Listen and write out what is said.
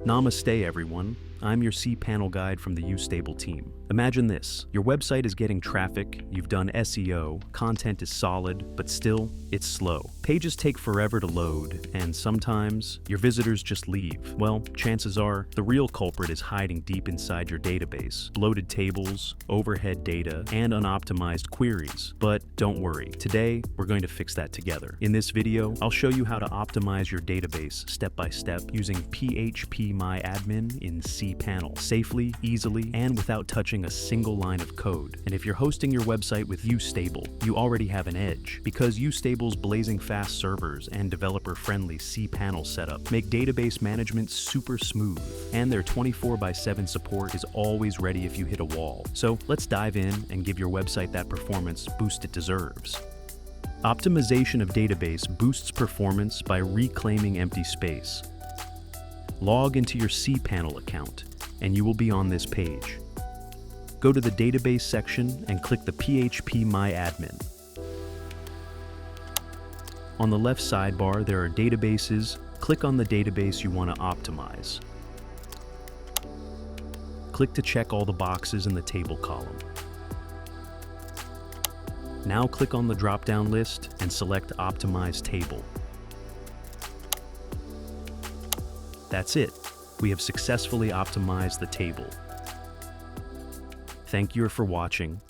Namaste, everyone. I'm your cPanel guide from the YouStable team. Imagine this. Your website is getting traffic, you've done SEO, content is solid, but still, it's slow. Pages take forever to load, and sometimes your visitors just leave. Well, chances are the real culprit is hiding deep inside your database. Bloated tables, overhead data, and unoptimized queries. But don't worry, today we're going to fix that together. In this video, I'll show you how to optimize your database step by step using phpMyAdmin in cPanel safely, easily, and without touching a single line of code. And if you're hosting your website with YouStable, you already have an edge, because YouStable's blazing fast servers and developer-friendly cPanel setup make database management super smooth, and their 24/7 support is always ready if you hit a wall. So let's dive in and give your website that performance boost it deserves. Optimization of database boosts performance by reclaiming empty space. Log into your cPanel account, and you will be on this page. Go to the Database section and click the phpMyAdmin. On the left sidebar, there are databases. Click on the database you want to optimize. Click to check all the boxes in the table column. Now click on the drop-down list and select Optimize Table. That's it. We have successfully optimized the table. Thank you for watching.